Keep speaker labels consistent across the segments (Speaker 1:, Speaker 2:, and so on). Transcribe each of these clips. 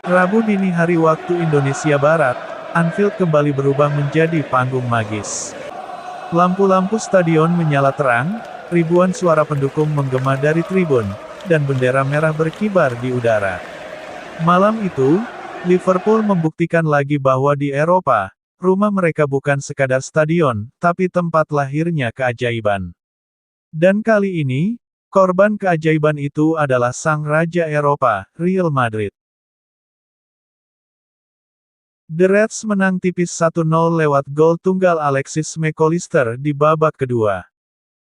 Speaker 1: Rabu dini hari waktu Indonesia Barat, Anfield kembali berubah menjadi panggung magis. Lampu-lampu stadion menyala terang, ribuan suara pendukung menggema dari tribun, dan bendera merah berkibar di udara. Malam itu, Liverpool membuktikan lagi bahwa di Eropa, rumah mereka bukan sekadar stadion, tapi tempat lahirnya keajaiban. Dan kali ini, korban keajaiban itu adalah sang raja Eropa, Real Madrid. The Reds menang tipis 1-0 lewat gol tunggal Alexis McAllister di babak kedua.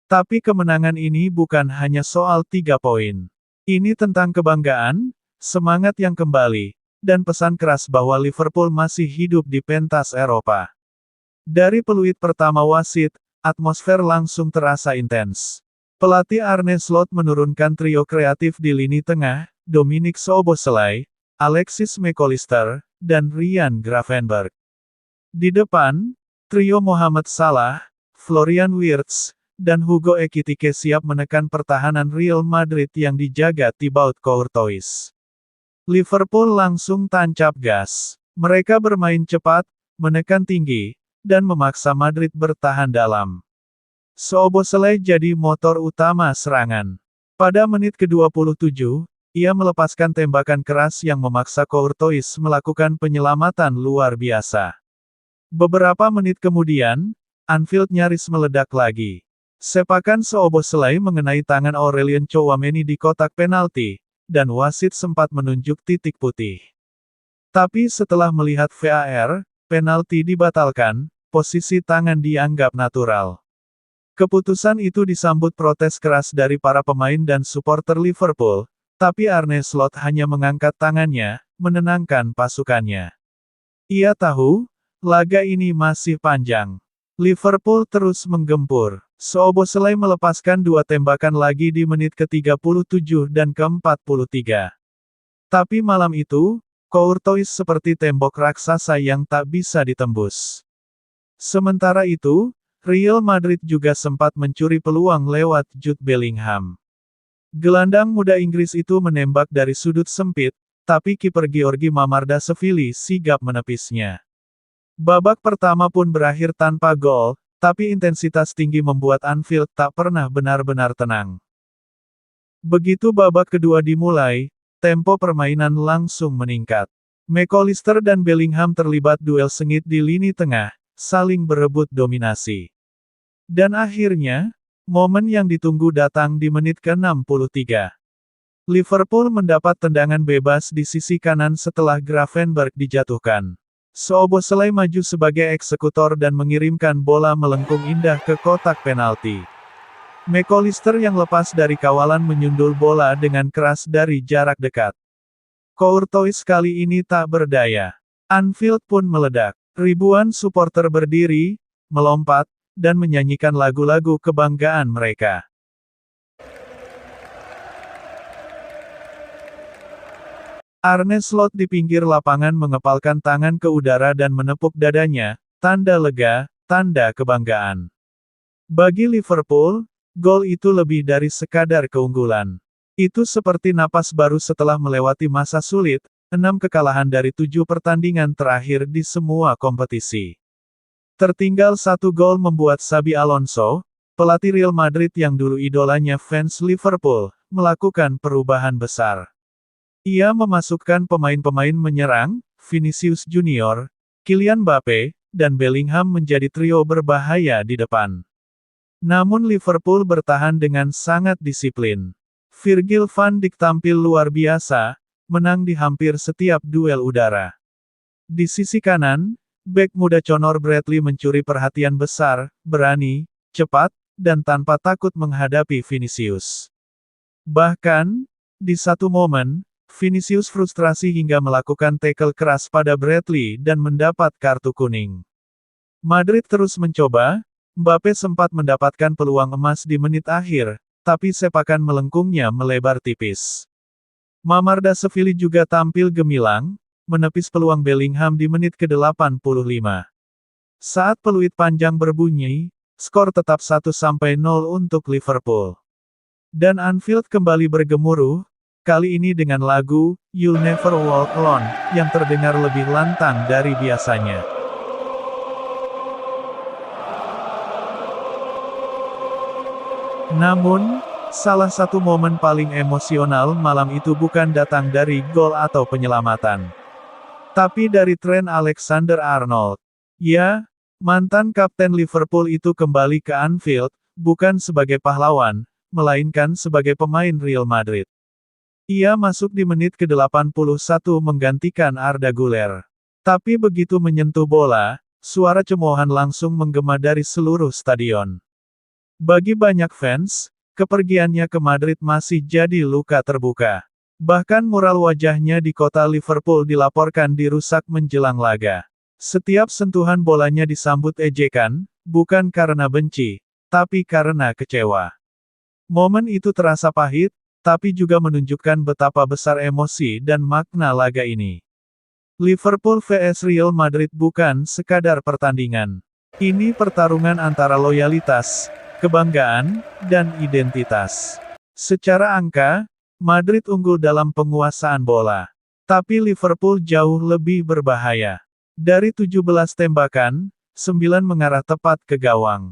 Speaker 1: Tapi kemenangan ini bukan hanya soal 3 poin. Ini tentang kebanggaan, semangat yang kembali, dan pesan keras bahwa Liverpool masih hidup di pentas Eropa. Dari peluit pertama wasit, atmosfer langsung terasa intens. Pelatih Arne Slot menurunkan trio kreatif di lini tengah, Dominic Szoboszlai, Alexis McAllister, dan Ryan Gravenberch. Di depan, trio Mohamed Salah, Florian Wirtz, dan Hugo Ekitike siap menekan pertahanan Real Madrid yang dijaga Thibaut Courtois. Liverpool langsung tancap gas. Mereka bermain cepat, menekan tinggi, dan memaksa Madrid bertahan dalam. Szoboszlai jadi motor utama serangan. Pada menit ke-27, ia melepaskan tembakan keras yang memaksa Courtois melakukan penyelamatan luar biasa. Beberapa menit kemudian, Anfield nyaris meledak lagi. Sepakan Szoboszlai mengenai tangan Aurelien Tchouaméni di kotak penalti, dan wasit sempat menunjuk titik putih. Tapi setelah melihat VAR, penalti dibatalkan, posisi tangan dianggap natural. Keputusan itu disambut protes keras dari para pemain dan supporter Liverpool, tapi Arne Slot hanya mengangkat tangannya, menenangkan pasukannya. Ia tahu, laga ini masih panjang. Liverpool terus menggempur. Szoboszlai melepaskan 2 tembakan lagi di menit ke-37 dan ke-43. Tapi malam itu, Courtois seperti tembok raksasa yang tak bisa ditembus. Sementara itu, Real Madrid juga sempat mencuri peluang lewat Jude Bellingham. Gelandang muda Inggris itu menembak dari sudut sempit, tapi kiper Giorgi Mamardashvili sigap menepisnya. Babak pertama pun berakhir tanpa gol, tapi intensitas tinggi membuat Anfield tak pernah benar-benar tenang. Begitu babak kedua dimulai, tempo permainan langsung meningkat. McAllister dan Bellingham terlibat duel sengit di lini tengah, saling berebut dominasi. Dan akhirnya, momen yang ditunggu datang di menit ke-63. Liverpool mendapat tendangan bebas di sisi kanan setelah Gravenberch dijatuhkan. Szoboszlai maju sebagai eksekutor dan mengirimkan bola melengkung indah ke kotak penalti. McAllister yang lepas dari kawalan menyundul bola dengan keras dari jarak dekat. Courtois kali ini tak berdaya. Anfield pun meledak. Ribuan supporter berdiri, melompat, dan menyanyikan lagu-lagu kebanggaan mereka. Arne Slot di pinggir lapangan mengepalkan tangan ke udara dan menepuk dadanya, tanda lega, tanda kebanggaan. Bagi Liverpool, gol itu lebih dari sekadar keunggulan. Itu seperti napas baru setelah melewati masa sulit, 6 kekalahan dari 7 pertandingan terakhir di semua kompetisi. Tertinggal 1 gol membuat Xabi Alonso, pelatih Real Madrid yang dulu idolanya fans Liverpool, melakukan perubahan besar. Ia memasukkan pemain-pemain menyerang, Vinicius Junior, Kylian Mbappe, dan Bellingham menjadi trio berbahaya di depan. Namun Liverpool bertahan dengan sangat disiplin. Virgil van Dijk tampil luar biasa, menang di hampir setiap duel udara. Di sisi kanan, bek muda Conor Bradley mencuri perhatian besar, berani, cepat, dan tanpa takut menghadapi Vinicius. Bahkan, di satu momen, Vinicius frustrasi hingga melakukan tackle keras pada Bradley dan mendapat kartu kuning. Madrid terus mencoba, Mbappe sempat mendapatkan peluang emas di menit akhir, tapi sepakan melengkungnya melebar tipis. Mamardashvili juga tampil gemilang, menepis peluang Bellingham di menit ke-85. Saat peluit panjang berbunyi, skor tetap 1-0 untuk Liverpool. Dan Anfield kembali bergemuruh, kali ini dengan lagu "You'll Never Walk Alone" yang terdengar lebih lantang dari biasanya. Namun, salah satu momen paling emosional malam itu bukan datang dari gol atau penyelamatan, tapi dari Trent Alexander-Arnold. Ya, mantan kapten Liverpool itu kembali ke Anfield, bukan sebagai pahlawan, melainkan sebagai pemain Real Madrid. Ia masuk di menit ke-81 menggantikan Arda Güler. Tapi begitu menyentuh bola, suara cemoohan langsung menggema dari seluruh stadion. Bagi banyak fans, kepergiannya ke Madrid masih jadi luka terbuka. Bahkan mural wajahnya di kota Liverpool dilaporkan dirusak menjelang laga. Setiap sentuhan bolanya disambut ejekan, bukan karena benci, tapi karena kecewa. Momen itu terasa pahit, tapi juga menunjukkan betapa besar emosi dan makna laga ini. Liverpool vs Real Madrid bukan sekadar pertandingan. Ini pertarungan antara loyalitas, kebanggaan, dan identitas. Secara angka, Madrid unggul dalam penguasaan bola. Tapi Liverpool jauh lebih berbahaya. Dari 17 tembakan, 9 mengarah tepat ke gawang.